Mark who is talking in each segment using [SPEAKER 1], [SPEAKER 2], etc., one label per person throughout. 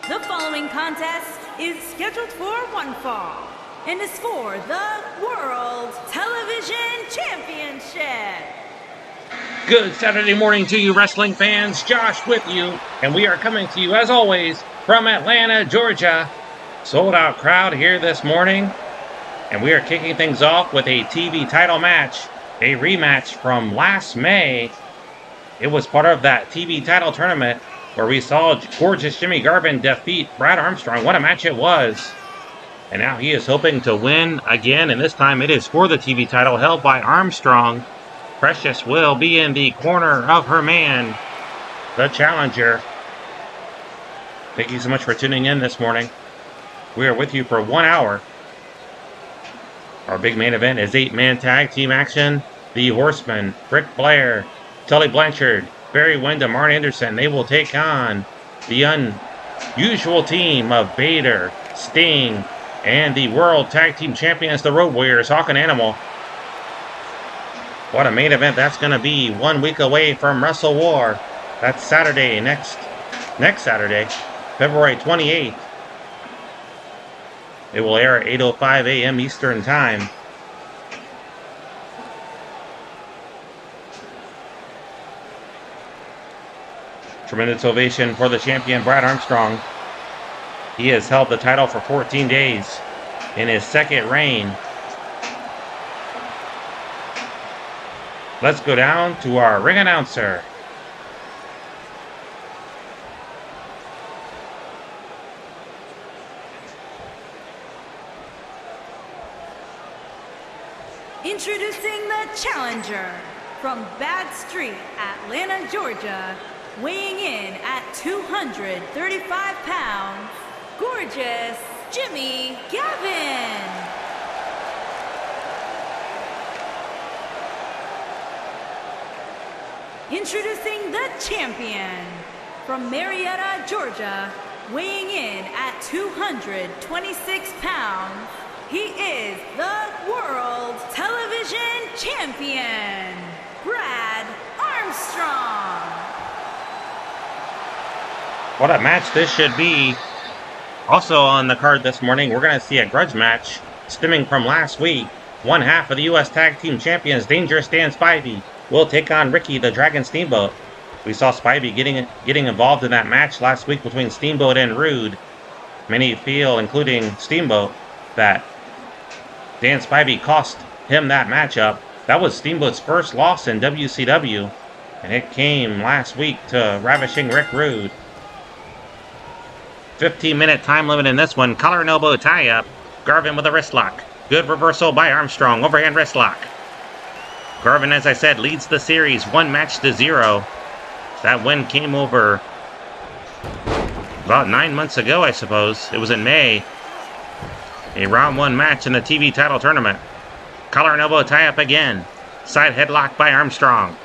[SPEAKER 1] The following contest is scheduled for one fall and is for the World Television Championship.
[SPEAKER 2] Good Saturday morning to you, wrestling fans. Josh with you, and we are coming to you, as always, from Atlanta, Georgia. Sold out crowd here this morning, and we are kicking things off with a TV title match, a rematch from last May. It was part of that TV title tournament where we saw gorgeous Jimmy Garvin defeat Brad Armstrong. What a match it was. And now he is hoping to win again, and this time it is for the TV title held by Armstrong. Precious will be in the corner of her man, the challenger. Thank you so much for tuning in this morning. We are with you for 1 hour. Our big main event is 8-man tag team action. The Horsemen, Flair, Tully, Blanchard, Windham, Arn Anderson, they will take on the unusual team of Vader, Sting, and the World Tag Team Champions, the Road Warriors, Hawk and Animal. What a main event that's going to be 1 week away from Wrestle War. That's Saturday, next Saturday, February 28th. It will air at 8:05 a.m. Eastern Time. Tremendous ovation for the champion, Brad Armstrong. He has held the title for 14 days in his second reign. Let's go down to our ring announcer.
[SPEAKER 1] Introducing the challenger from Bad Street, Atlanta, Georgia, weighing in at 235 pounds, gorgeous Jimmy Garvin. Introducing the champion from Marietta, Georgia, weighing in at 226 pounds, he is the World Television Champion, Brad Armstrong.
[SPEAKER 2] What a match this should be. Also on the card this morning, we're going to see a grudge match stemming from last week. One half of the U.S. Tag Team Champions, Dangerous Dan Spivey, will take on Ricky the Dragon Steamboat. We saw Spivey getting involved in that match last week between Steamboat and Rude. Many feel, including Steamboat, that Dan Spivey cost him that matchup. That was Steamboat's first loss in WCW, and it came last week to Ravishing Rick Rude. 15-minute time limit in this one. Collar and elbow tie-up. Garvin with a wrist lock. Good reversal by Armstrong. Overhand wrist lock. Garvin, as I said, leads the series 1-0. That win came over about 9 months ago, I suppose. It was in May. A round 1 match in the TV title tournament. Collar and elbow tie-up again. Side headlock by Armstrong.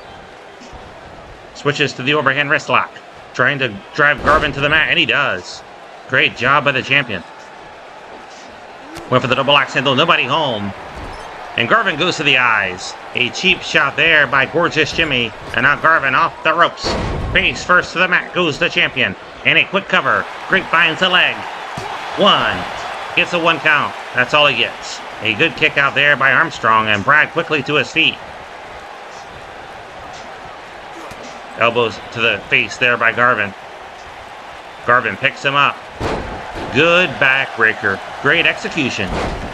[SPEAKER 2] Switches to the overhand wrist lock. Trying to drive Garvin to the mat, and he does. Great job by the champion. Went for the double axe handle, nobody home. And Garvin goes to the eyes. A cheap shot there by gorgeous Jimmy. And now Garvin off the ropes. Face first to the mat goes the champion. And a quick cover. Grapevines the leg. 1. Gets a 1 count. That's all he gets. A good kick out there by Armstrong. And Brad quickly to his feet. Elbows to the face there by Garvin. Garvin picks him up. Good backbreaker. Great execution.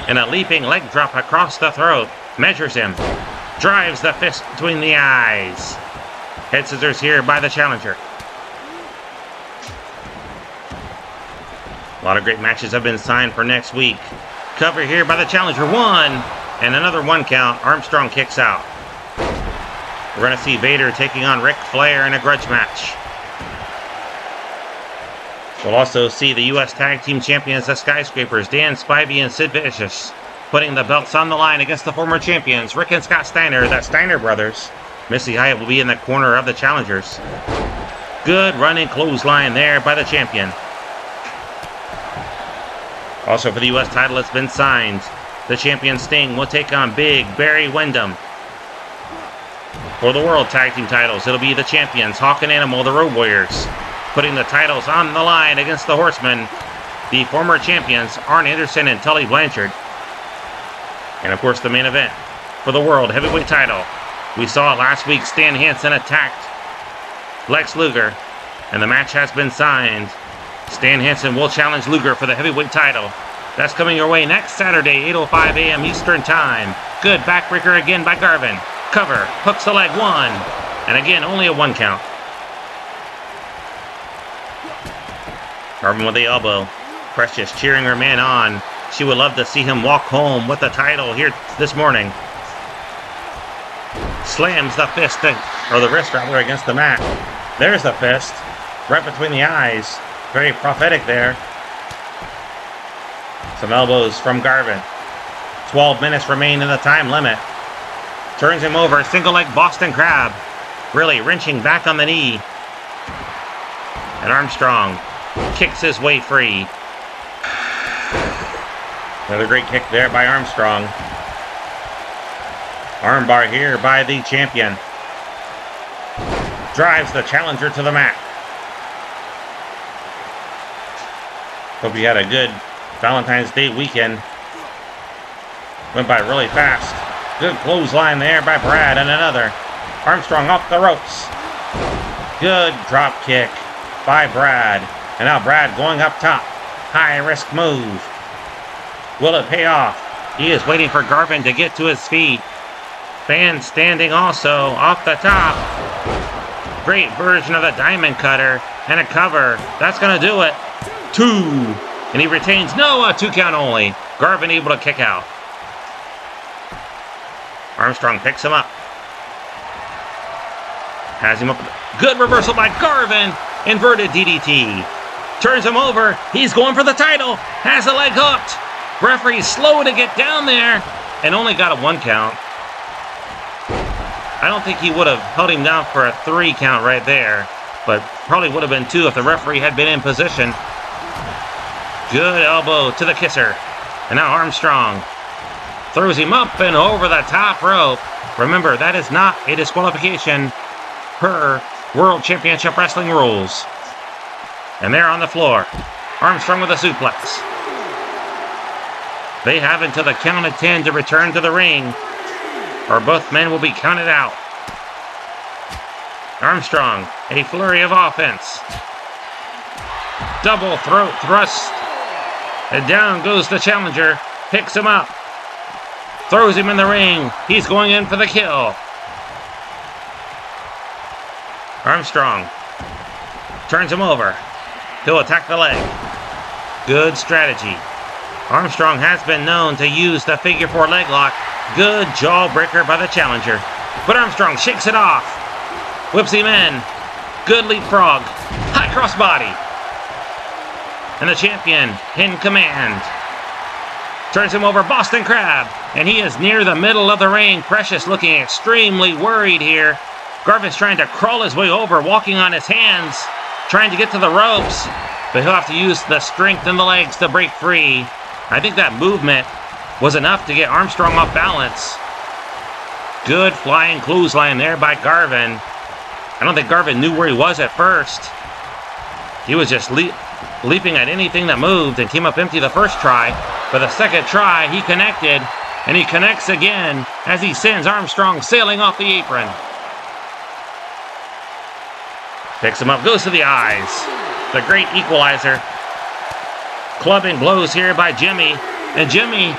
[SPEAKER 2] And a leaping leg drop across the throat. Measures him. Drives the fist between the eyes. Head scissors here by the challenger. A lot of great matches have been signed for next week. Cover here by the challenger. 1. And another 1 count. Armstrong kicks out. We're going to see Vader taking on Flair in a grudge match. We'll also see the U.S. Tag Team Champions, the Skyscrapers, Dan Spivey and Sid Vicious, putting the belts on the line against the former champions, Rick and Scott Steiner, the Steiner brothers. Missy Hyatt will be in the corner of the challengers. Good running clothesline there by the champion. Also for the U.S. title, it's been signed. The champion Sting will take on Big Barry Windham. For the World Tag Team titles, it'll be the champions, Hawk and Animal, the Road Warriors. putting the titles on the line against the Horsemen, the former champions, Arn Anderson and Tully Blanchard. And of course, the main event for the World Heavyweight title. We saw last week Stan Hansen attacked Lex Luger, and the match has been signed. Stan Hansen will challenge Luger for the heavyweight title. That's coming your way next Saturday, 8:05 a.m. Eastern Time. Good backbreaker again by Garvin. Cover, hooks the leg, 1. And again, only a 1 count. Garvin with the elbow. Precious cheering her man on. She would love to see him walk home with the title here this morning. Slams the fist, or the wrist rather, against the mat. There's the fist, right between the eyes. Very prophetic there. Some elbows from Garvin. 12 minutes remain in the time limit. Turns him over, single leg Boston Crab. Really wrenching back on the knee. And Armstrong kicks his way free. Another great kick there by Armstrong. Armbar here by the champion. Drives the challenger to the mat. Hope you had a good Valentine's Day weekend. Went by really fast. Good clothesline there by Brad, and another. Armstrong off the ropes. Good drop kick by Brad. And now Brad going up top. High risk move. Will it pay off? He is waiting for Garvin to get to his feet. Fan standing also off the top. Great version of the diamond cutter. And a cover. That's going to do it. 2. And he retains. No, a 2 count only. Garvin able to kick out. Armstrong picks him up. Has him up. Good reversal by Garvin. Inverted DDT. Turns him over. He's going for the title. Has the leg hooked. Referee slow to get down there. And only got a 1 count. I don't think he would have held him down for a 3 count right there. But probably would have been 2 if the referee had been in position. Good elbow to the kisser. And now Armstrong throws him up and over the top rope. Remember, that is not a disqualification per World Championship Wrestling rules. And they're on the floor. Armstrong with a suplex. They have until the count of 10 to return to the ring, or both men will be counted out. Armstrong, a flurry of offense. Double throat thrust. And down goes the challenger. Picks him up. Throws him in the ring. He's going in for the kill. Armstrong turns him over. He'll attack the leg. Good strategy. Armstrong has been known to use the figure 4 leg lock. Good jawbreaker by the challenger. But Armstrong shakes it off. Whips him in. Good leapfrog. High crossbody. And the champion in command. Turns him over, Boston Crab. And he is near the middle of the ring. Precious looking extremely worried here. Garvin's trying to crawl his way over, walking on his hands, trying to get to the ropes. But he'll have to use the strength in the legs to break free. I think that movement was enough to get Armstrong off balance. Good flying clothesline there by Garvin. I don't think Garvin knew where he was at first. He was just leaping at anything that moved and came up empty the first try. But the second try, he connected, and he connects again as he sends Armstrong sailing off the apron. Picks him up, goes to the eyes. The great equalizer. Clubbing blows here by Jimmy. And Jimmy,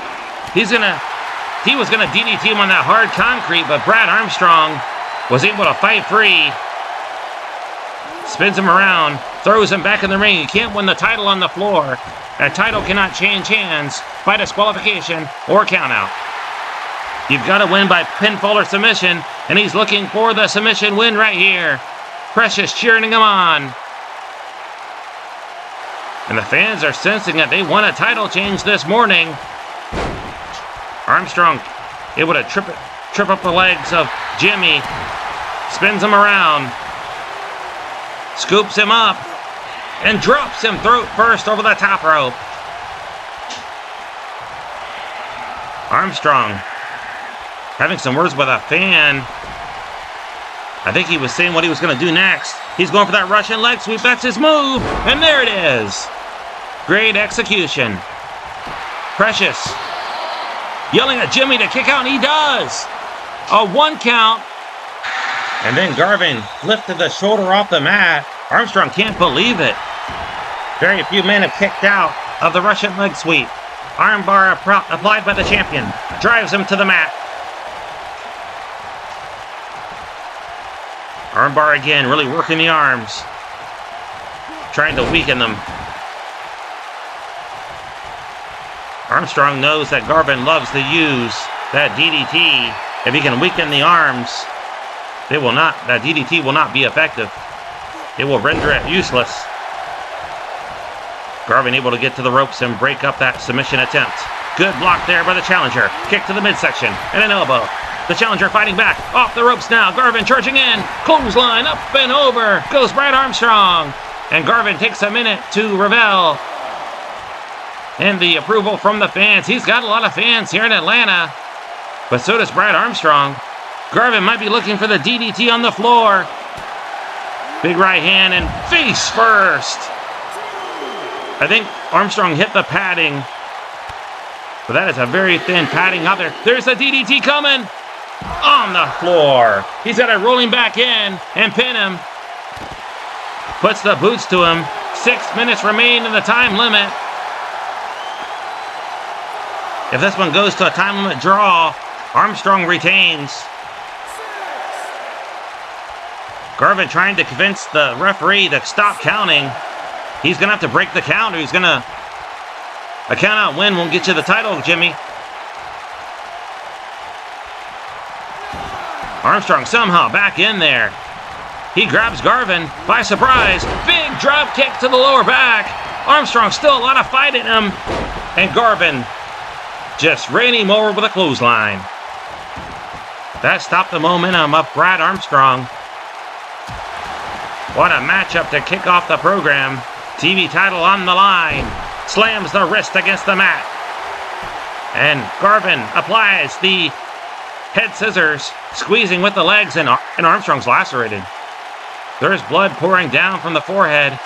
[SPEAKER 2] he was gonna DDT him on that hard concrete, but Brad Armstrong was able to fight free. Spins him around, throws him back in the ring. He can't win the title on the floor. That title cannot change hands by disqualification or countout. You've got to win by pinfall or submission, and he's looking for the submission win right here. Precious cheering him on. And the fans are sensing that they want a title change this morning. Armstrong able to trip up the legs of Jimmy. Spins him around. Scoops him up. And drops him throat first over the top rope. Armstrong having some words with a fan. I think he was saying what he was going to do next. He's going for that Russian leg sweep. That's his move. And there it is. Great execution. Precious yelling at Jimmy to kick out, and he does. A 1 count. And then Garvin lifted the shoulder off the mat. Armstrong can't believe it. Very few men have kicked out of the Russian leg sweep. Armbar applied by the champion. Drives him to the mat. Armbar again, really working the arms. Trying to weaken them. Armstrong knows that Garvin loves to use that DDT. If he can weaken the arms, that DDT will not be effective. It will render it useless. Garvin able to get to the ropes and break up that submission attempt. Good block there by the challenger. Kick to the midsection and an elbow. The challenger fighting back. Off the ropes now. Garvin charging in. Clothesline up and over. Goes Brad Armstrong. And Garvin takes a minute to revel. And the approval from the fans. He's got a lot of fans here in Atlanta. But so does Brad Armstrong. Garvin might be looking for the DDT on the floor. Big right hand and face first. I think Armstrong hit the padding. But that is a very thin padding out there. There's a DDT coming. On the floor. He's got it rolling back in and pin him. Puts the boots to him. 6 minutes remain in the time limit. If this one goes to a time limit draw, Armstrong retains. Garvin trying to convince the referee to stop counting. He's going to have to break the count, or he's going to... A count-out win won't get you the title, Jimmy. Armstrong somehow back in there. He grabs Garvin by surprise. Big drop kick to the lower back. Armstrong still a lot of fight in him. And Garvin just ran him over with a clothesline. That stopped the momentum of Brad Armstrong. What a matchup to kick off the program. TV title on the line. Slams the wrist against the mat. And Garvin applies the head scissors, squeezing with the legs, and Armstrong's lacerated. There's blood pouring down from the forehead.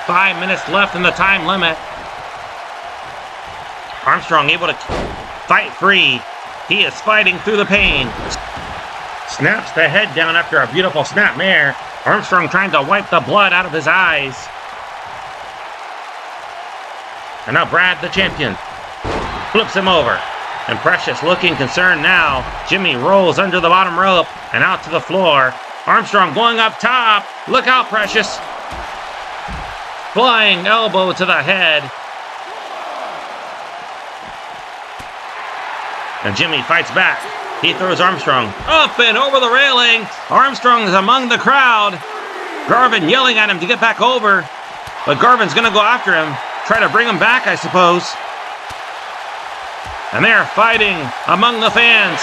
[SPEAKER 2] 5 minutes left in the time limit. Armstrong able to fight free. He is fighting through the pain. Snaps the head down after a beautiful snap mare. Armstrong trying to wipe the blood out of his eyes. And now Brad, the champion, flips him over. And Precious looking concerned now. Jimmy rolls under the bottom rope and out to the floor. Armstrong going up top. Look out, Precious. Flying elbow to the head. And Jimmy fights back. He throws Armstrong up and over the railing. Armstrong is among the crowd. Garvin yelling at him to get back over. But Garvin's going to go after him. Try to bring him back, I suppose. And they're fighting among the fans.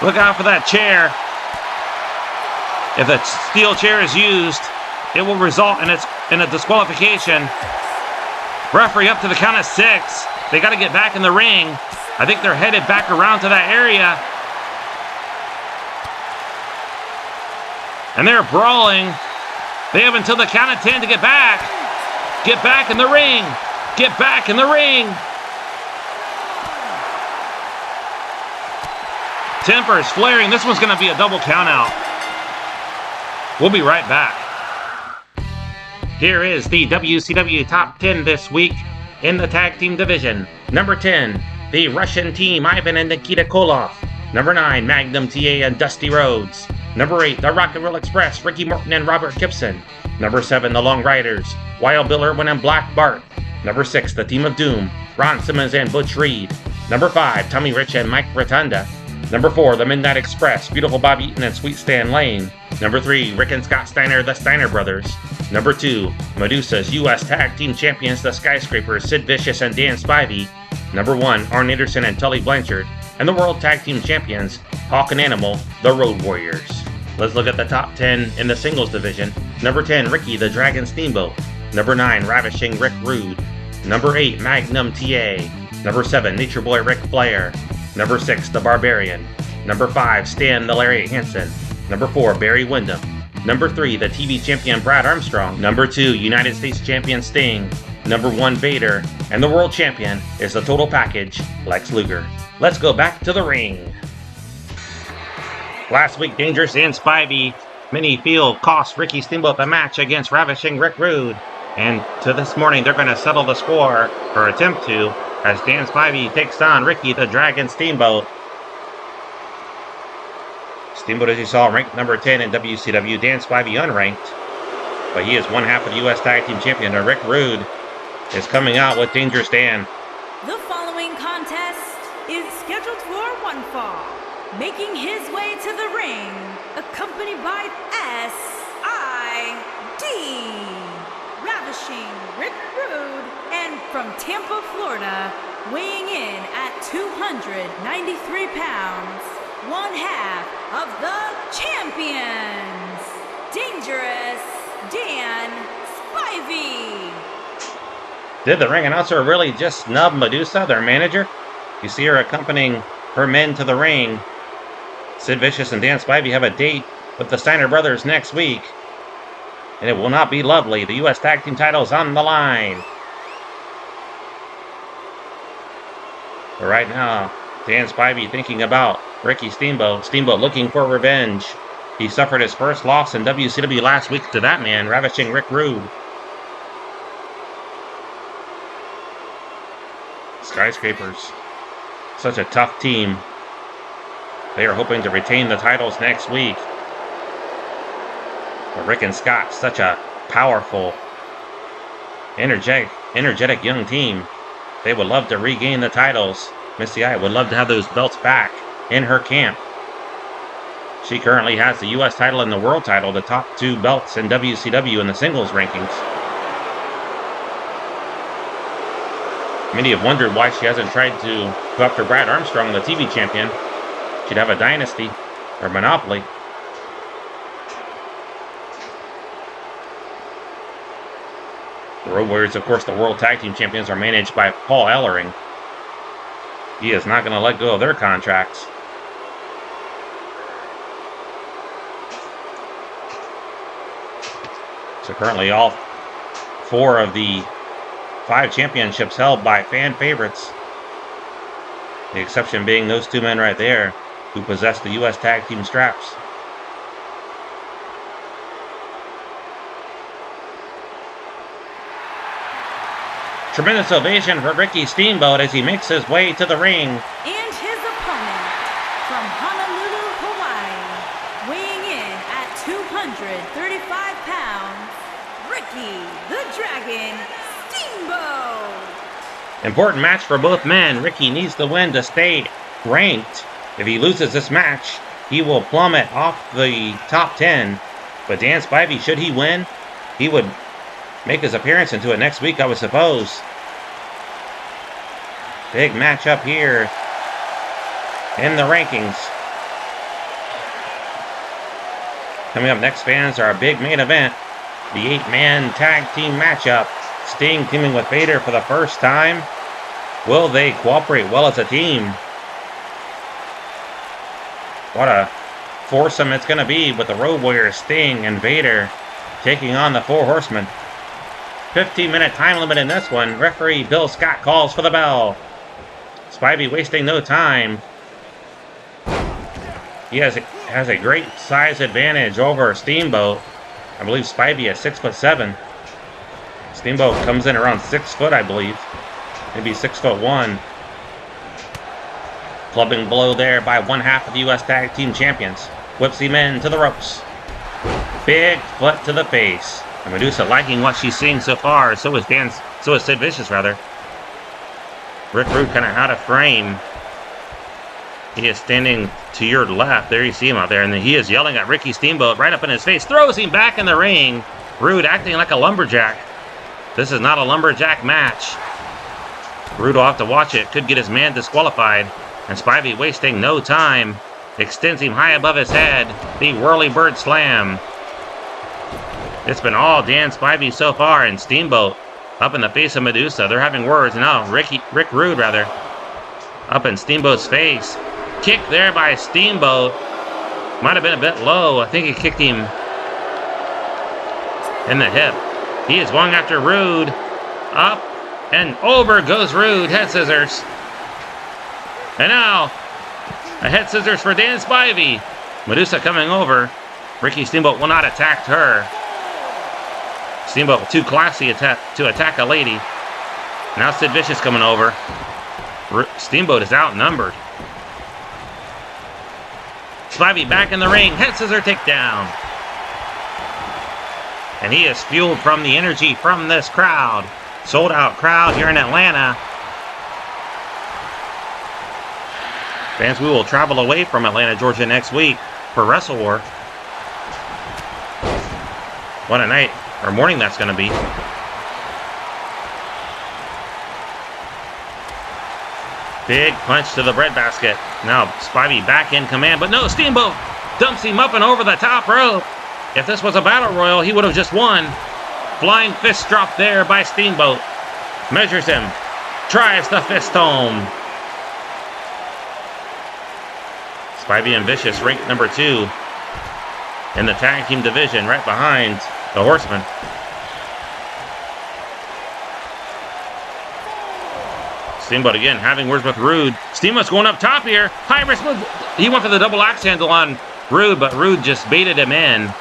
[SPEAKER 2] Look out for that chair. If the steel chair is used, it will result in a disqualification. Referee up to the count of 6. They got to get back in the ring. I think they're headed back around to that area. And they're brawling. They have until the count of 10 to get back. Get back in the ring. Get back in the ring. Tempers flaring. This one's going to be a double count out. We'll be right back. Here is the WCW Top 10 this week in the tag team division. Number 10, the Russian team, Ivan and Nikita Koloff. Number 9, Magnum TA and Dusty Rhodes. Number 8, the Rock and Roll Express, Ricky Morton and Robert Gibson. Number 7, the Long Riders, Wild Bill Irwin and Black Bart. Number 6, the Team of Doom, Ron Simmons and Butch Reed. Number 5, Tommy Rich and Mike Rotunda. Number 4, the Midnight Express, Beautiful Bob Eaton and Sweet Stan Lane. Number 3, Rick and Scott Steiner, the Steiner Brothers. Number 2, Medusa's U.S. Tag Team Champions, the Skyscrapers, Sid Vicious and Dan Spivey. Number 1, Arn Anderson and Tully Blanchard. And the World Tag Team Champions, Hawk and Animal, the Road Warriors. Let's look at the top 10 in the singles division. Number 10, Ricky the Dragon Steamboat. Number 9, Ravishing Rick Rude. Number 8, Magnum TA. Number 7, Nature Boy Ric Flair. Number 6, The Barbarian. Number 5, Stan the Lariat Hansen. Number 4, Barry Windham. Number 3, the TV champion Brad Armstrong. Number 2, United States champion Sting. Number 1, Vader. And the world champion is the total package, Lex Luger. Let's go back to the ring. Last week, Dangerous Dan Spivey, many feel, cost Ricky Steamboat the match against Ravishing Rick Rude. And to this morning, they're going to settle the score, or attempt to, as Dan Spivey takes on Ricky the Dragon Steamboat. Steamboat, as you saw, ranked number 10 in WCW. Dan Spivey unranked, but he is one half of the U.S. Tag Team Champion. And Rick Rude is coming out with Dangerous Dan.
[SPEAKER 1] The following contest is scheduled for one fall. Making his way to the ring, accompanied by S.I.D. Ravishing Rick Rude, and from Tampa, Florida, weighing in at 293 pounds, one half of the champions, Dangerous Dan Spivey.
[SPEAKER 2] Did the ring announcer really just snub Medusa, their manager? You see her accompanying her men to the ring. Sid Vicious and Dan Spivey have a date with the Steiner brothers next week, and it will not be lovely. The U.S. Tag Team titles on the line. But right now, Dan Spivey thinking about Ricky Steamboat. Steamboat looking for revenge. He suffered his first loss in WCW last week to that man, Ravishing Rick Rude. Skyscrapers, such a tough team. They are hoping to retain the titles next week. But Rick and Scott, such a powerful, energetic young team. They would love to regain the titles. Missy I would love to have those belts back in her camp. She currently has the U.S. title and the world title, the top 2 belts in WCW in the singles rankings. Many have wondered why she hasn't tried to go after Brad Armstrong, the TV champion. She'd have a dynasty or monopoly. The Road Warriors, of course, the World Tag Team Champions, are managed by Paul Ellering. He is not going to let go of their contracts. So currently all 4 of the 5 championships held by fan favorites. The exception being those 2 men right there who possess the U.S. Tag Team straps. Tremendous ovation for Ricky Steamboat as he makes his way to the ring.
[SPEAKER 1] And his opponent from Honolulu, Hawaii, weighing in at 235 pounds, Ricky the Dragon Steamboat.
[SPEAKER 2] Important match for both men. Ricky needs to win to stay ranked. If he loses this match, he will plummet off the top 10. But Dan Spivey, should he win, he would make his appearance into it next week, I would suppose. Big match up here in the rankings. Coming up next, fans, are a big main event. The 8-man tag team matchup. Sting teaming with Vader for the first time. Will they cooperate well as a team? What a foursome it's going to be with the Road Warriors, Sting and Vader taking on the 4 Horsemen. 15-minute time limit in this one. Referee Bill Scott calls for the bell. Spivey wasting no time. He has a great size advantage over Steamboat. I believe Spivey is 6'7". Steamboat comes in around 6 foot, I believe. Maybe 6'1". Clubbing below there by one half of the U.S. Tag Team Champions. Whips him in to the ropes. Big foot to the face. And Medusa liking what she's seeing so far. So is Sid Vicious, rather. Rick Rude kind of out of frame. He is standing to your left. There you see him out there. And he is yelling at Ricky Steamboat right up in his face. Throws him back in the ring. Rude acting like a lumberjack. This is not a lumberjack match. Rude will have to watch it. Could get his man disqualified. And Spivey, wasting no time, extends him high above his head. The whirly bird slam. It's been all Dan Spivey so far, and Steamboat up in the face of Medusa. They're having words now. Rick Rude, rather, up in Steamboat's face. Kick there by Steamboat. Might have been a bit low. I think he kicked him in the hip. He is going after Rude. Up and over goes Rude. Head scissors. And now, a head scissors for Dan Spivey. Medusa coming over. Ricky Steamboat will not attack her. Steamboat too classy to attack a lady. Now Sid Vicious coming over. Steamboat is outnumbered. Spivey back in the ring. Head scissor takedown. And he is fueled from the energy from this crowd. Sold out crowd here in Atlanta. Fans, we will travel away from Atlanta, Georgia next week for Wrestle War. What a night or morning that's going to be. Big punch to the breadbasket. Now Spivey back in command, but no, Steamboat dumps him up and over the top rope. If this was a battle royal, he would have just won. Flying fist drop there by Steamboat. Measures him. Tries the fist home. Spivey and Vicious ranked number 2 in the tag team division, right behind the Horsemen. Steamboat again having words with Rude. Steamboat's going up top here. High risk move. He went for the double axe handle on Rude, but Rude just baited him in.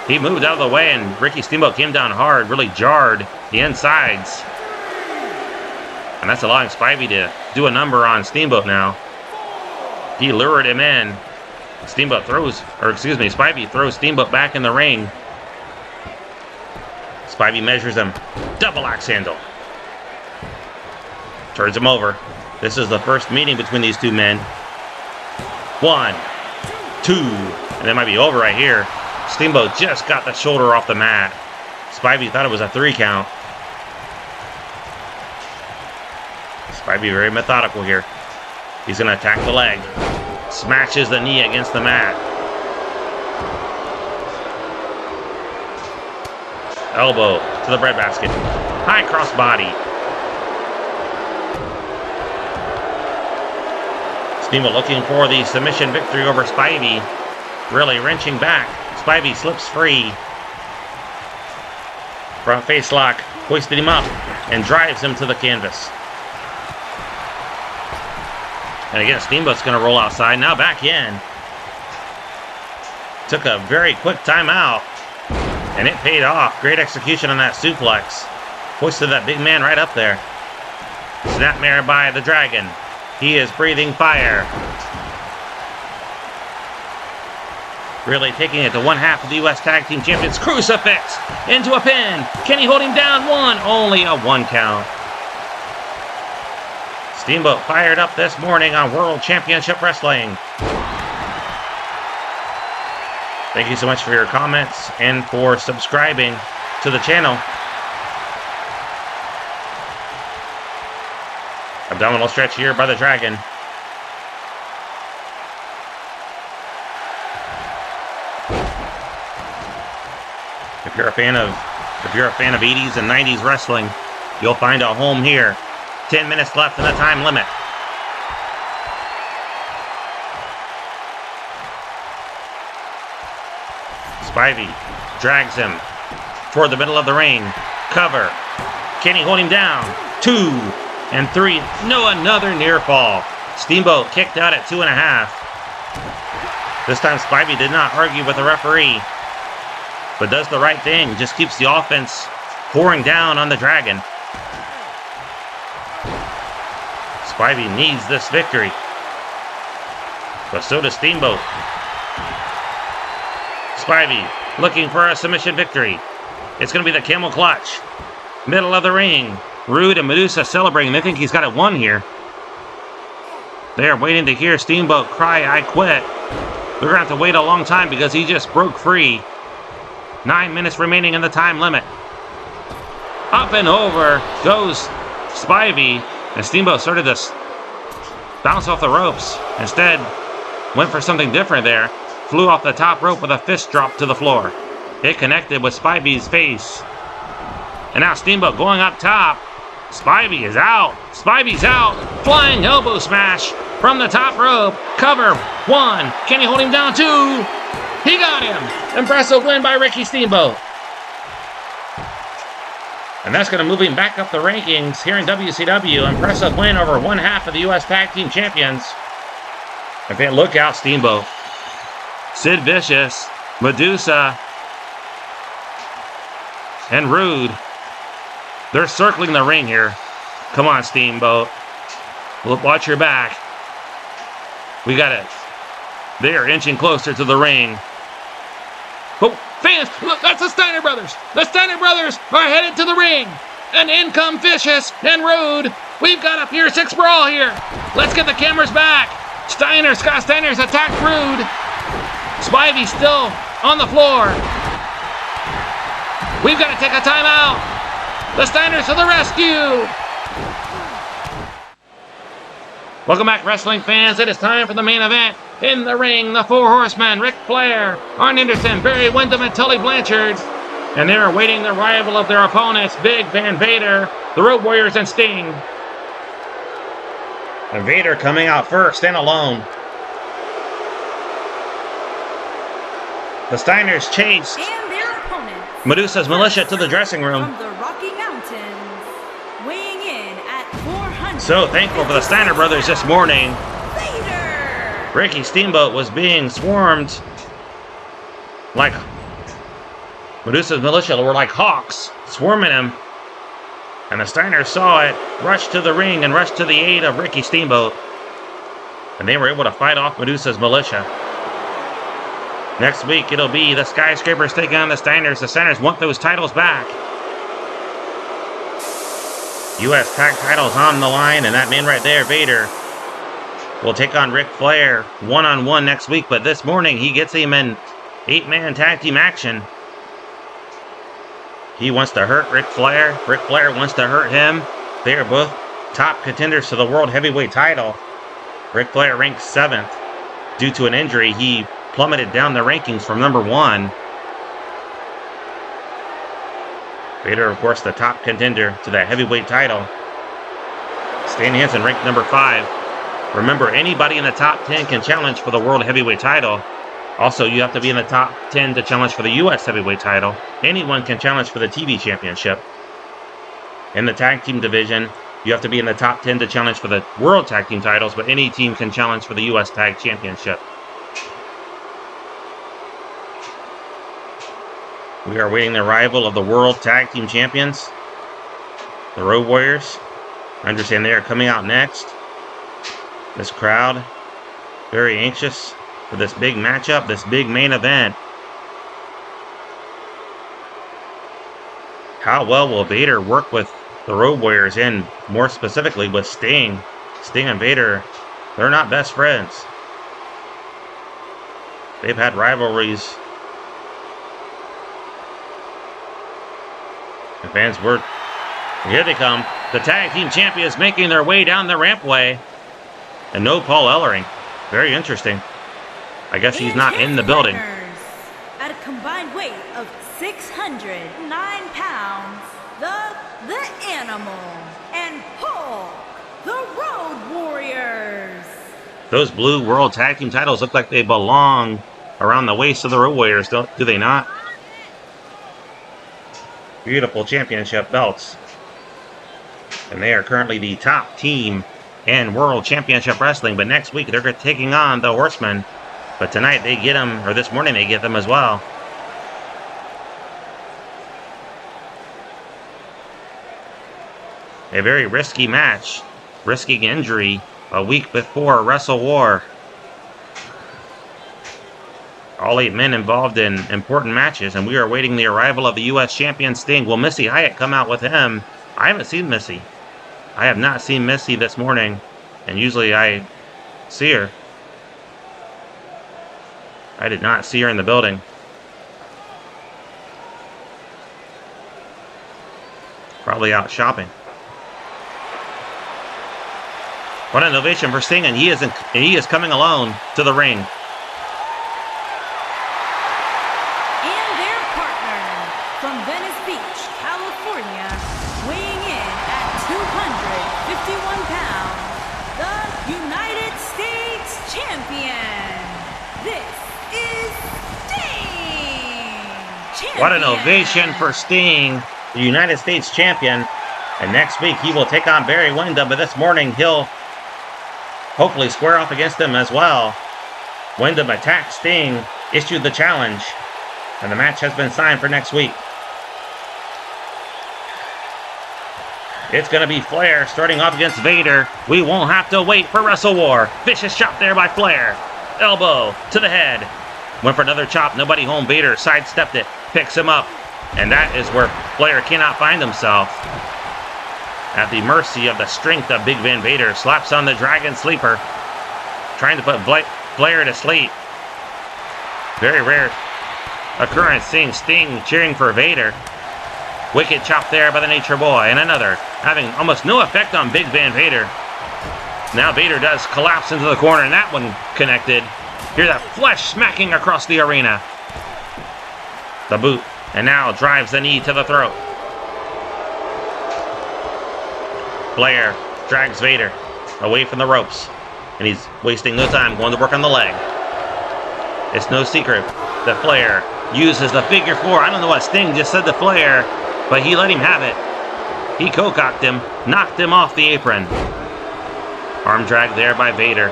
[SPEAKER 2] He moved out of the way, and Ricky Steamboat came down hard, really jarred the insides. And that's allowing Spivey to do a number on Steamboat now. He lured him in. Spivey throws Steamboat back in the ring. Spivey measures him. Double axe handle. Turns him over. This is the first meeting between these two men. 1, 2, and it might be over right here. Steamboat just got the shoulder off the mat. Spivey thought it was a 3 count. Spivey very methodical here. He's going to attack the leg. Smashes the knee against the mat. Elbow to the breadbasket. High cross body. Steamboat looking for the submission victory over Spivey. Really wrenching back. Spivey slips free. Front face lock. Hoisted him up and drives him to the canvas. And again, Steamboat's going to roll outside. Now back in. Took a very quick timeout. And it paid off. Great execution on that suplex. Hoisted that big man right up there. Snapmare by the Dragon. He is breathing fire. Really taking it to one half of the U.S. Tag Team Champions. Crucifix into a pin. Can he hold him down? 1. Only a 1 count. Steamboat fired up this morning on World Championship Wrestling. Thank you so much for your comments and for subscribing to the channel. Abdominal stretch here by the Dragon. If you're a fan of 80s and 90s wrestling, you'll find a home here. 10 minutes left in the time limit. Spivey drags him toward the middle of the ring. Cover. Can he hold him down? 2 and 3. No, another near fall. Steamboat kicked out at 2.5. This time Spivey did not argue with the referee, but does the right thing. Just keeps the offense pouring down on the Dragon. Spivey needs this victory, but so does Steamboat. Spivey looking for a submission victory. It's going to be the camel clutch. Middle of the ring. Rude and Medusa celebrating. They think he's got it won here. They are waiting to hear Steamboat cry, "I quit." They're going to have to wait a long time because he just broke free. 9 minutes remaining in the time limit. Up and over goes Spivey. And Steamboat started to bounce off the ropes. Instead, went for something different there. Flew off the top rope with a fist drop to the floor. It connected with Spivey's face. And now Steamboat going up top. Spivey is out. Spivey's out. Flying elbow smash from the top rope. Cover. 1. Can he hold him down? 2. He got him. Impressive win by Ricky Steamboat. And that's going to move him back up the rankings here in WCW. Impressive win over one half of the U.S. Tag Team Champions. Okay, look out, Steamboat. Sid Vicious, Medusa, and Rude. They're circling the ring here. Come on, Steamboat. Watch your back. We got it. They are inching closer to the ring. Oh, fans, look, that's the Steiner Brothers. The Steiner Brothers are headed to the ring. And in come Vicious and Rude. We've got a Pier 6 brawl here. Let's get the cameras back. Scott Steiner's attacked Rude. Spivey still on the floor. We've got to take a timeout. The Steiners to the rescue. Welcome back, wrestling fans. It is time for the main event. In the ring, the Four Horsemen, Ric Flair, Arn Anderson, Barry Windham, and Tully Blanchard. And they're awaiting the arrival of their opponents, Big Van Vader, the Road Warriors, and Sting. And Vader coming out first and alone. The Steiners chased
[SPEAKER 1] And their opponents,
[SPEAKER 2] Medusa's militia to the dressing room.
[SPEAKER 1] from the Rocky Mountains, weighing in at 400.
[SPEAKER 2] So thankful for the Steiner Brothers this morning.
[SPEAKER 1] Vader!
[SPEAKER 2] Ricky Steamboat was being swarmed like Medusa's militia were like hawks swarming him. And the Steiners saw it, rushed to the ring, and rushed to the aid of Ricky Steamboat. And they were able to fight off Medusa's militia. Next week, it'll be the Skyscrapers taking on the Steiners. The Steiners want those titles back. U.S. tag titles on the line, and that man right there, Vader, will take on Ric Flair one-on-one next week. But this morning, he gets him in 8-man tag team action. He wants to hurt Ric Flair. Ric Flair wants to hurt him. They are both top contenders to the World Heavyweight title. Ric Flair ranks 7th. Due to an injury, he plummeted down the rankings from number 1. Vader, of course, the top contender to that heavyweight title. Stan Hansen ranked number 5. Remember, anybody in the top 10 can challenge for the World Heavyweight title. Also, you have to be in the top 10 to challenge for the U.S. Heavyweight title. Anyone can challenge for the TV Championship. In the tag team division, you have to be in the top 10 to challenge for the World Tag Team titles, but any team can challenge for the U.S. Tag Championship. We are awaiting the arrival of the World Tag Team Champions, the Road Warriors. I understand they are coming out next. This crowd, very anxious for this big matchup, this big main event. How well will Vader work with the Road Warriors, and more specifically with Sting? Sting and Vader, they're not best friends. They've had rivalries. The fans were... Here they come. The tag team champions making their way down the rampway. And no Paul Ellering. Very interesting. I guess he's not in the building.
[SPEAKER 1] At a combined weight of 609 pounds, the Animal, and Hulk, the Road Warriors.
[SPEAKER 2] Those blue World Tag Team titles look like they belong around the waist of the Road Warriors, do they not? Beautiful championship belts. And they are currently the top team in World Championship Wrestling. But next week, they're taking on the Horsemen. But tonight, they get them, or this morning, they get them as well. A very risky match. Risking injury a week before Wrestle War. All 8 men involved in important matches, and we are awaiting the arrival of the U.S. champion Sting. Will Missy Hyatt come out with him? I haven't seen Missy. I have not seen Missy this morning, and usually I see her. I did not see her in the building. Probably out shopping. What an ovation for Sting, and he is coming alone to the ring.
[SPEAKER 1] And their partner from Venice Beach, California, weighing in at 251 pounds, the United States champion. This is Sting. Champion.
[SPEAKER 2] What an ovation for Sting. the United States champion. And next week he will take on Barry Windham, but this morning he'll hopefully square off against him as well. Windham attacked Sting, issued the challenge, and the match has been signed for next week. It's going to be Flair starting off against Vader. We won't have to wait for Wrestle War. Vicious chop there by Flair. Elbow to the head. Went for another chop. Nobody home. Vader sidestepped it. Picks him up. And that is where Flair cannot find himself. At the mercy of the strength of Big Van Vader. Slaps on the Dragon Sleeper. Trying to put Flair to sleep. Very rare occurrence seeing Sting cheering for Vader. Wicked chop there by the Nature Boy, and another, having almost no effect on Big Van Vader. Now Vader does collapse into the corner, and that one connected. Hear that flesh smacking across the arena. The boot, and now drives the knee to the throat. Flair drags Vader away from the ropes, and he's wasting no time going to work on the leg. It's no secret that Flair uses the figure four. I don't know what Sting just said to Flair, but he let him have it. He co-cocked him, knocked him off the apron. Arm drag there by Vader.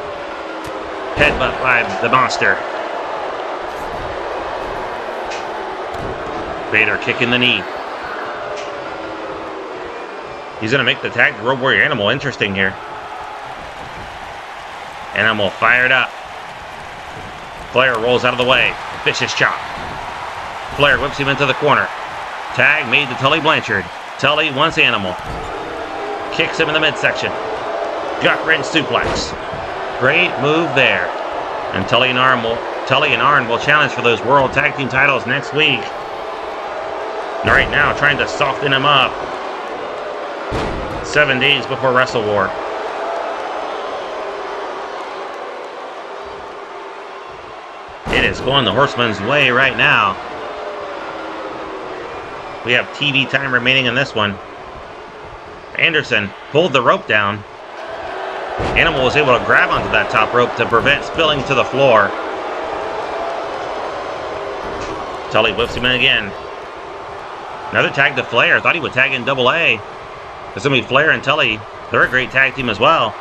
[SPEAKER 2] Headbutt by the monster. Vader kicking the knee. He's going to make the tag to Road Warrior Animal interesting here. Animal fired up. Flair rolls out of the way. Vicious chop. Flair whips him into the corner. Tag made to Tully Blanchard. Tully wants Animal. Kicks him in the midsection. Gut-wrench suplex. Great move there. And Tully and Arn will challenge for those World Tag Team titles next week. And right now, trying to soften him up. 7 days before Wrestle War. It is going the Horsemen's way right now. We have TV time remaining in this one. Anderson pulled the rope down. Animal was able to grab onto that top rope to prevent spilling to the floor. Tully whips him in again. Another tag to Flair. Thought he would tag in Double A. It's going to be Flair and Tully. They're a great tag team as well.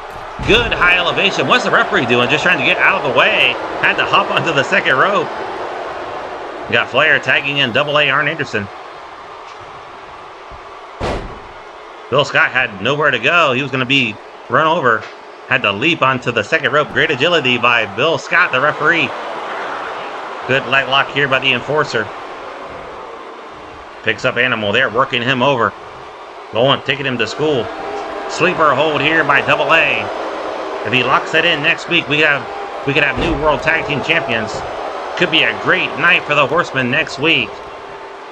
[SPEAKER 2] Good high elevation. What's the referee doing? Just trying to get out of the way. Had to hop onto the second rope. We got Flair tagging in Double A Arn Anderson. Bill Scott had nowhere to go. He was going to be run over. Had to leap onto the second rope. Great agility by Bill Scott, the referee. Good leg lock here by the enforcer. Picks up Animal there, working him over. Going, taking him to school. Sleeper hold here by Double A. If he locks it in next week, we could have new World Tag Team Champions. Could be a great night for the Horsemen next week.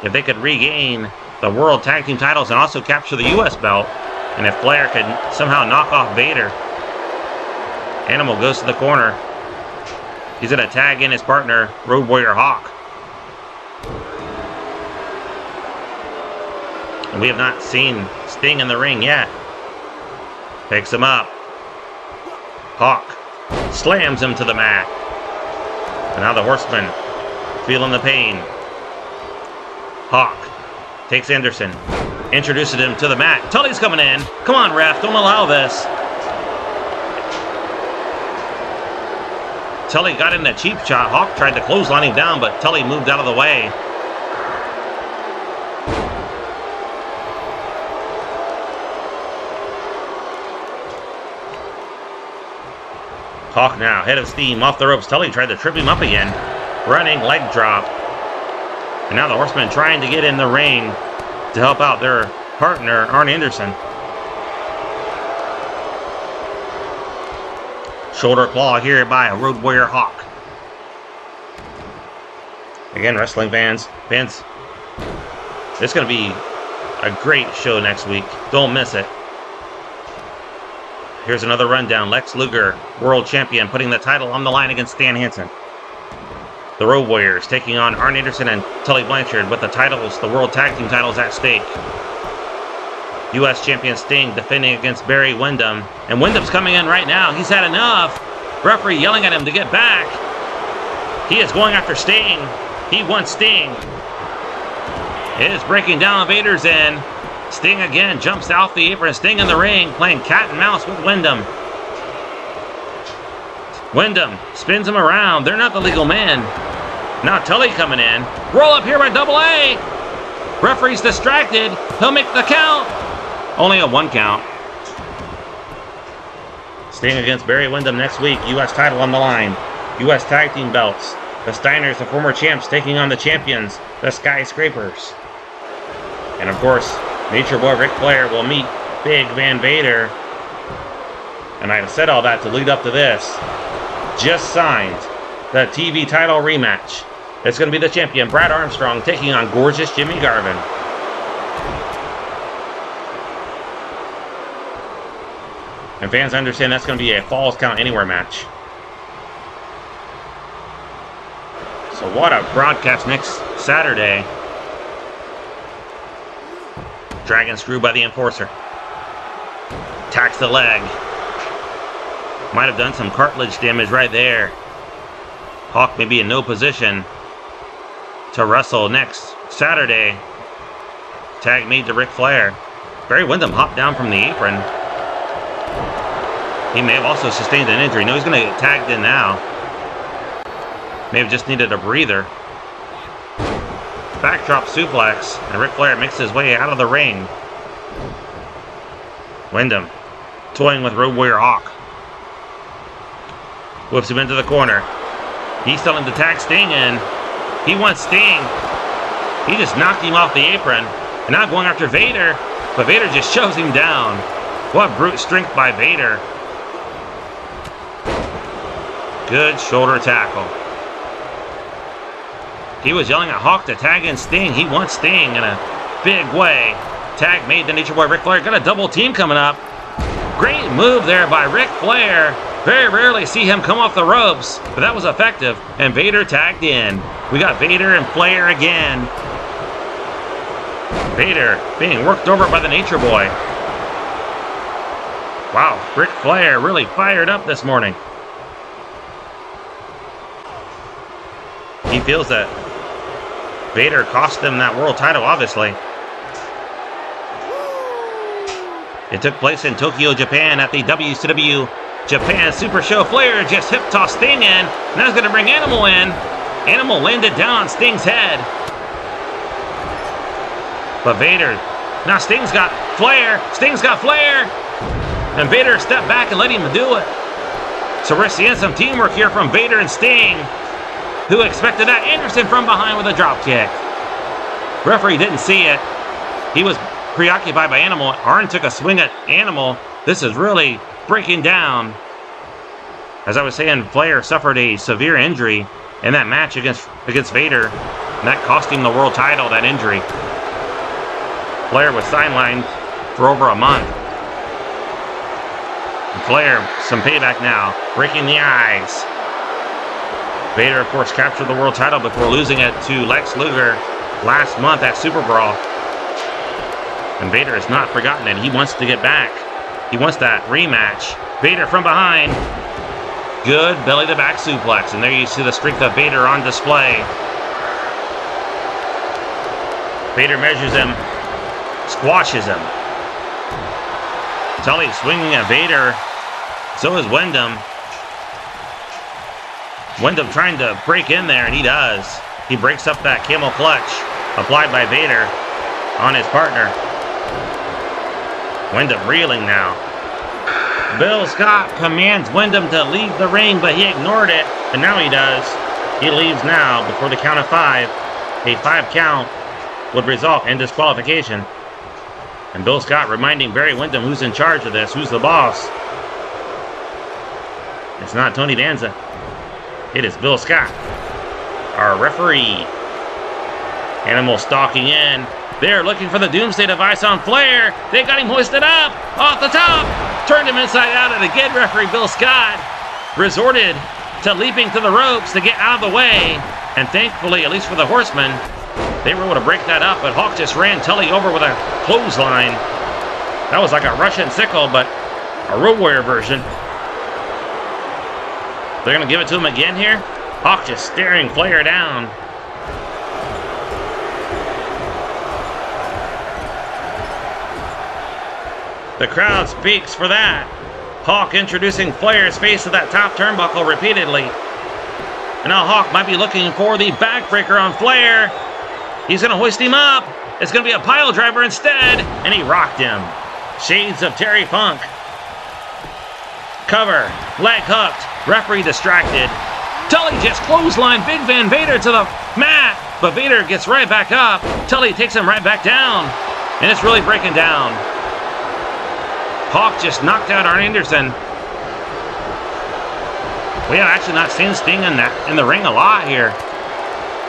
[SPEAKER 2] If they could regain the World Tag Team titles and also capture the U.S. belt. And if Flair could somehow knock off Vader. Animal goes to the corner. He's going to tag in his partner, Road Warrior Hawk. And we have not seen Sting in the ring yet. Picks him up. Hawk slams him to the mat. And now the Horsemen feeling the pain. Hawk takes Anderson. Introduces him to the mat. Tully's coming in. Come on, ref. Don't allow this. Tully got in a cheap shot. Hawk tried to clothesline him down, but Tully moved out of the way. Hawk now, head of steam, off the ropes. Tully tried to trip him up again. Running leg drop. And now the Horsemen trying to get in the ring to help out their partner, Arn Anderson. Shoulder claw here by a Road Warrior Hawk. Again, wrestling fans, it's going to be a great show next week. Don't miss it. Here's another rundown. Lex Luger, world champion, putting the title on the line against Stan Hansen. The Road Warriors taking on Arn Anderson and Tully Blanchard with the titles, the World Tag Team titles at stake. U.S. Champion Sting defending against Barry Windham. And Windham's coming in right now. He's had enough. Referee yelling at him to get back. He is going after Sting. He wants Sting. is breaking down. Vader's in. Sting again jumps off the apron. Sting in the ring, playing cat and mouse with Windham. Windham spins him around. They're not the legal men. Now Tully coming in. Roll up here by Double A. Referee's distracted. He'll make the count. Only a 1 count. Sting against Barry Windham next week. U.S. title on the line. U.S. tag team belts. The Steiners, the former champs, taking on the champions, the Skyscrapers. And of course, Nature Boy Ric Flair will meet Big Van Vader. And I said all that to lead up to this. Just signed the TV title rematch. It's going to be the champion, Brad Armstrong, taking on gorgeous Jimmy Garvin. And fans understand that's going to be a Falls Count Anywhere match. So what a broadcast next Saturday. Dragon screw by the Enforcer. Attacks the leg. Might have done some cartilage damage right there. Hawk may be in no position to wrestle next Saturday. Tag made to Ric Flair. Barry Windham hopped down from the apron. He may have also sustained an injury. No, he's going to get tagged in now. May have just needed a breather. Backdrop suplex, and Ric Flair makes his way out of the ring. Windham toying with Road Warrior Hawk. Whips him into the corner. He's telling to tag Sting in. He wants Sting. He just knocked him off the apron. And now going after Vader. But Vader just shoves him down. What brute strength by Vader. Good shoulder tackle. He was yelling at Hawk to tag in Sting. He wants Sting in a big way. Tag made to Nature Boy Ric Flair. Got a double team coming up. Great move there by Ric Flair. Very rarely see him come off the ropes, but that was effective. And Vader tagged in. We got Vader and Flair again. Vader being worked over by the Nature Boy. Wow, Ric Flair really fired up this morning. He feels that Vader cost him that world title, obviously. It took place in Tokyo, Japan at the WCW Japan Super Show. Flair just hip tossed Sting in. Now he's going to bring Animal in. Animal landed down on Sting's head. But Vader, now Sting's got Flair. Sting's got Flair. And Vader stepped back and let him do it. So we're seeing some teamwork here from Vader and Sting. Who expected that? Anderson from behind with a drop kick. Referee didn't see it. He was preoccupied by Animal. Arn took a swing at Animal. This is really breaking down. As I was saying, Flair suffered a severe injury in that match against Vader. And that cost him the world title, that injury. Flair was sidelined for over a month. And Flair, some payback now. Breaking the ice. Vader, of course, captured the world title before losing it to Lex Luger last month at Super Brawl. And Vader has not forgotten it. He wants to get back. He wants that rematch. Vader from behind. Good belly-to-back suplex. And there you see the strength of Vader on display. Vader measures him. Squashes him. Tully swinging at Vader. So is Windham. Windham trying to break in there, and he does. He breaks up that camel clutch applied by Vader on his partner. Windham reeling now. Bill Scott commands Windham to leave the ring, but he ignored it, and now he does. He leaves now before the count of 5. A 5 count would result in disqualification. And Bill Scott reminding Barry Windham who's in charge of this, who's the boss. It's not Tony Danza. It is Bill Scott, our referee. Animal stalking in. They're looking for the Doomsday device on Flair. They got him hoisted up, off the top. Turned him inside out, and again, referee Bill Scott resorted to leaping to the ropes to get out of the way. And thankfully, at least for the Horsemen, they were able to break that up. But Hawk just ran Tully over with a clothesline. That was like a Russian sickle, but a Road Warrior version. They're going to give it to him again here. Hawk just staring Flair down. The crowd speaks for that. Hawk introducing Flair's face to that top turnbuckle repeatedly. And now Hawk might be looking for the backbreaker on Flair. He's going to hoist him up. It's going to be a pile driver instead. And he rocked him. Shades of Terry Funk. Cover. Leg hooked. Referee distracted. Tully just clotheslined Big Van Vader to the mat. But Vader gets right back up. Tully takes him right back down. And it's really breaking down. Hawk just knocked out Arn Anderson. We have actually not seen Sting in the ring a lot here.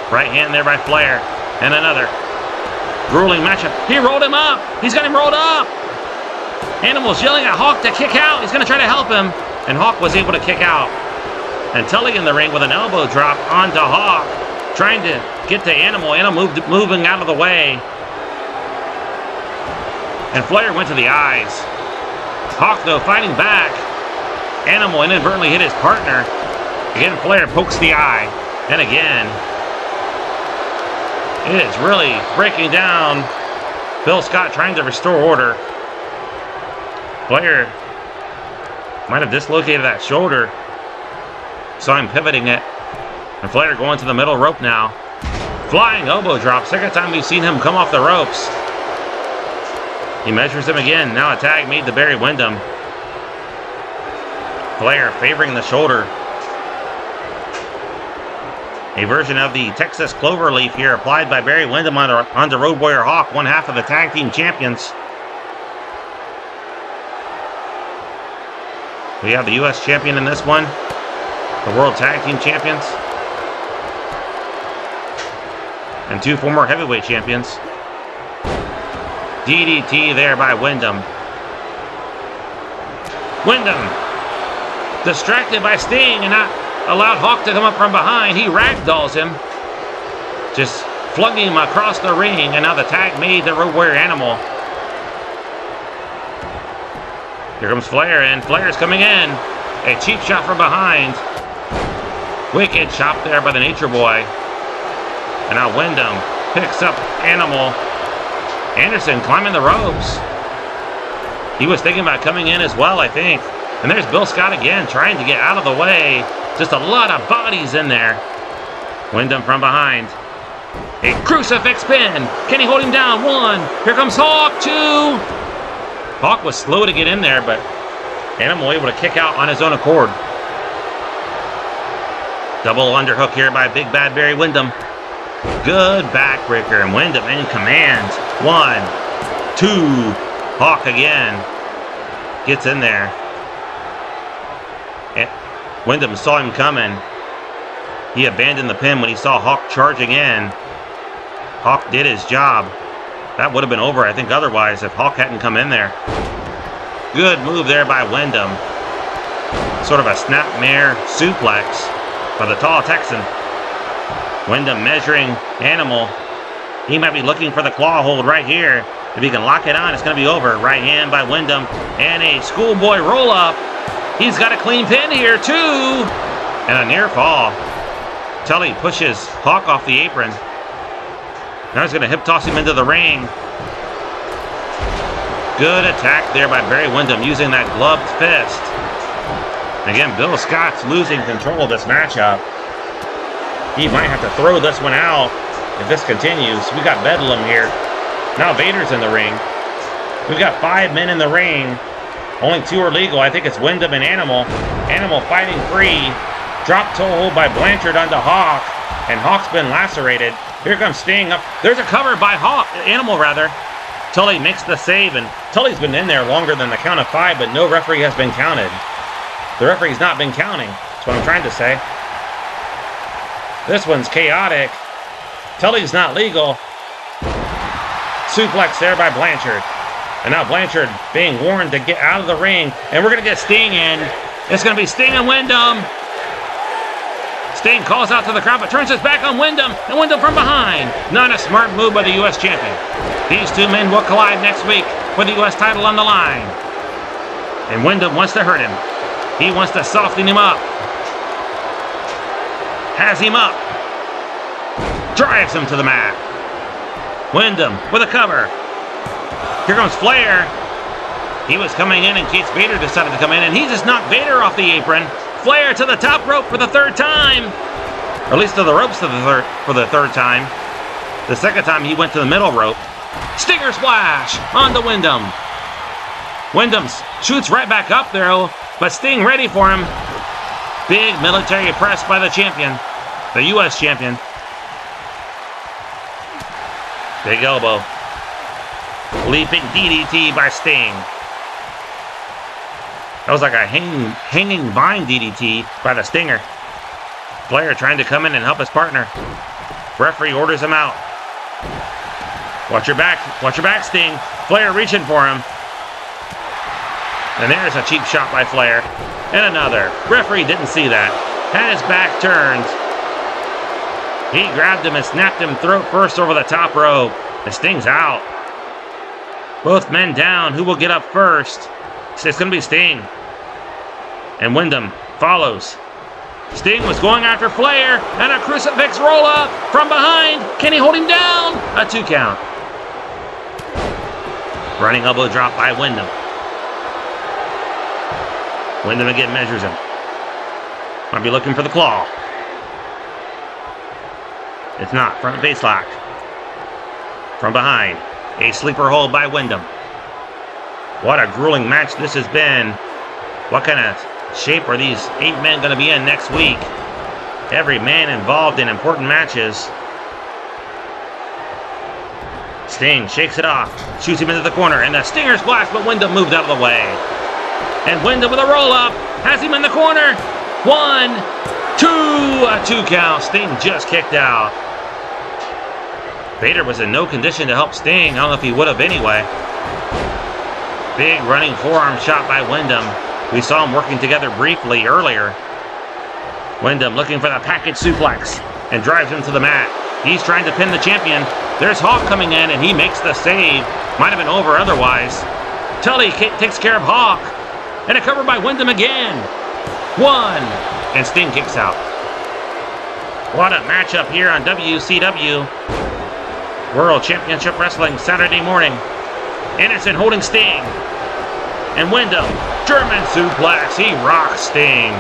[SPEAKER 2] Right hand there by Flair. And another grueling matchup. He rolled him up. He's got him rolled up. Animal's yelling at Hawk to kick out. He's going to try to help him. And Hawk was able to kick out. And Tully in the ring with an elbow drop onto Hawk. Trying to get to Animal. Animal moving out of the way. And Flair went to the eyes. Hawk, though, fighting back. Animal inadvertently hit his partner. Again, Flair pokes the eye. And again. It is really breaking down. Bill Scott trying to restore order. Flair might have dislocated that shoulder. Saw him pivoting it. And Flair going to the middle rope now. Flying elbow drop. Second time we've seen him come off the ropes. He measures him again. Now a tag made to Barry Windham. Flair favoring the shoulder. A version of the Texas Cloverleaf here applied by Barry Windham onto Road Warrior Hawk, one half of the tag team champions. We have the U.S. champion in this one. The World Tag Team champions. And two former heavyweight champions. DDT there by Windham. Windham distracted by Sting and not allowed Hawk to come up from behind. He ragdolls him. Just flung him across the ring. And now the tag made the Road Warrior Animal. Here comes Flair, and Flair's coming in. A cheap shot from behind. Wicked chop there by the Nature Boy. And now Windham picks up Animal. Anderson climbing the ropes. He was thinking about coming in as well, I think. And there's Bill Scott again, trying to get out of the way. Just a lot of bodies in there. Windham from behind. A crucifix pin. Can he hold him down? One. Here comes Hawk. Two. Hawk was slow to get in there, but Animal able to kick out on his own accord. Double underhook here by Big Bad Barry Windham. Good backbreaker, and Windham in command. One, two. Hawk again. Gets in there. Windham saw him coming. He abandoned the pin when he saw Hawk charging in. Hawk did his job. That would have been over, I think, otherwise, if Hawk hadn't come in there. Good move there by Windham. Sort of a snapmare suplex by the tall Texan. Windham measuring Animal. He might be looking for the claw hold right here. If he can lock it on, it's going to be over. Right hand by Windham. And a schoolboy roll-up. He's got a clean pin here, too. And a near fall. Tully pushes Hawk off the apron. Now he's going to hip toss him into the ring. Good attack there by Barry Windham using that gloved fist. Again, Bill Scott's losing control of this matchup. He might have to throw this one out if this continues. We got Bedlam here. Now Vader's in the ring. We've got 5 men in the ring. Only 2 are legal. I think it's Windham and Animal. Animal fighting free. Drop toe hold by Blanchard onto Hawk. And Hawk's been lacerated. Here comes Sting up. There's a cover by Animal rather. Tully makes the save, and Tully's been in there longer than the count of 5, but no referee has been counted. The referee's not been counting. That's what I'm trying to say. This one's chaotic. Tully's not legal. Suplex there by Blanchard. And now Blanchard being warned to get out of the ring. And we're going to get Sting in. It's going to be Sting and Windham. Sting calls out to the crowd, but turns his back on Windham. And Windham from behind. Not a smart move by the U.S. champion. These 2 men will collide next week for the U.S. title on the line. And Windham wants to hurt him. He wants to soften him up. Has him up. Drives him to the mat. Windham with a cover. Here comes Flair. He was coming in case Vader decided to come in, and he just knocked Vader off the apron. Flair to the top rope for the third time. Or at least to the ropes for the third time. The second time he went to the middle rope. Stinger splash onto Windham. Windham shoots right back up there, but Sting ready for him. Big military press by the champion, the U.S. champion. Big elbow. Leaping DDT by Sting. That was like a hanging vine DDT by the Stinger. Flair trying to come in and help his partner. Referee orders him out. Watch your back, Sting. Flair reaching for him. And there's a cheap shot by Flair. And another. Referee didn't see that. Had his back turned. He grabbed him and snapped him throat first over the top rope. And Sting's out. Both men down. Who will get up first? It's going to be Sting. And Windham follows. Sting was going after Flair. And a crucifix roll up from behind. Can he hold him down? A 2 count. Running elbow drop by Windham. Windham again measures him. Might be looking for the claw. It's not. Front face lock. From behind. A sleeper hold by Windham. What a grueling match this has been. What kind of shape are these 8 men going to be in next week? Every man involved in important matches. Sting shakes it off. Shoots him into the corner. And the Stinger splash, but Windham moved out of the way. And Windham with a roll-up. Has him in the corner. 1, 2. A 2 count. Sting just kicked out. Vader was in no condition to help Sting. I don't know if he would have anyway. Big running forearm shot by Windham. We saw them working together briefly earlier. Windham looking for the package suplex and drives him to the mat. He's trying to pin the champion. There's Hawk coming in and he makes the save. Might have been over otherwise. Tully takes care of Hawk. And a cover by Windham again. 1. And Sting kicks out. What a matchup here on WCW. World Championship Wrestling Saturday morning. Anderson holding Sting. And Windham, German suplex. He rocks Sting.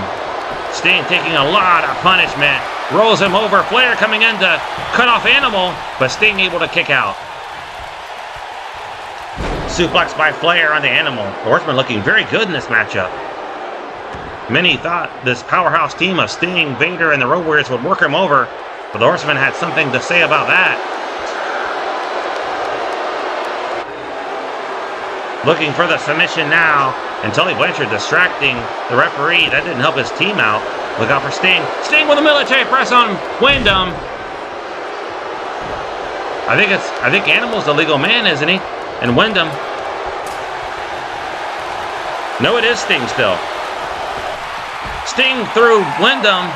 [SPEAKER 2] Sting taking a lot of punishment. Rolls him over. Flair coming in to cut off Animal. But Sting able to kick out. Suplex by Flair on the Animal. The Horsemen looking very good in this matchup. Many thought this powerhouse team of Sting, Vader, and the Road Warriors would work him over. But the Horsemen had something to say about that. Looking for the submission now. And Tully Blanchard distracting the referee. That didn't help his team out. Look out for Sting. Sting with a military press on Windham. I think Animal's the legal man, isn't he? And Windham. No, it is Sting still. Sting threw Windham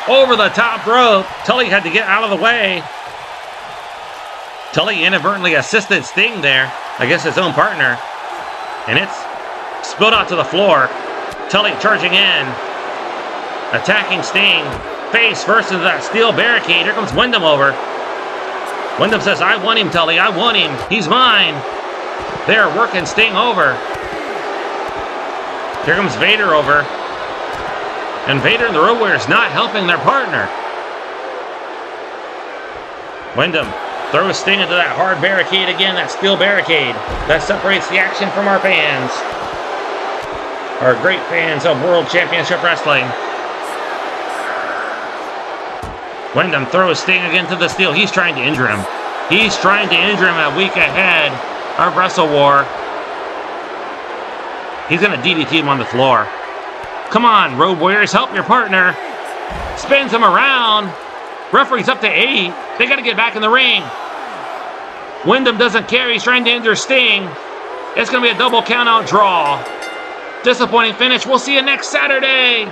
[SPEAKER 2] over the top rope. Tully had to get out of the way. Tully inadvertently assisted Sting there. I guess his own partner. And it's spilled out to the floor. Tully charging in. Attacking Sting. Face first into that steel barricade. Here comes Windham over. Windham says, I want him, Tully. I want him. He's mine. They're working Sting over. Here comes Vader over. And Vader and the Road Warriors not helping their partner. Windham throws Sting into that hard barricade again, that steel barricade. That separates the action from our fans. Our great fans of World Championship Wrestling. Windham throws Sting again to the steel. He's trying to injure him. He's trying to injure him a week ahead of Wrestle War. He's going to DDT him on the floor. Come on, Road Warriors, help your partner. Spins him around. Referee's up to 8. They got to get back in the ring. Windham doesn't care. He's trying to injure Sting. It's going to be a double count-out draw. Disappointing finish. We'll see you next Saturday.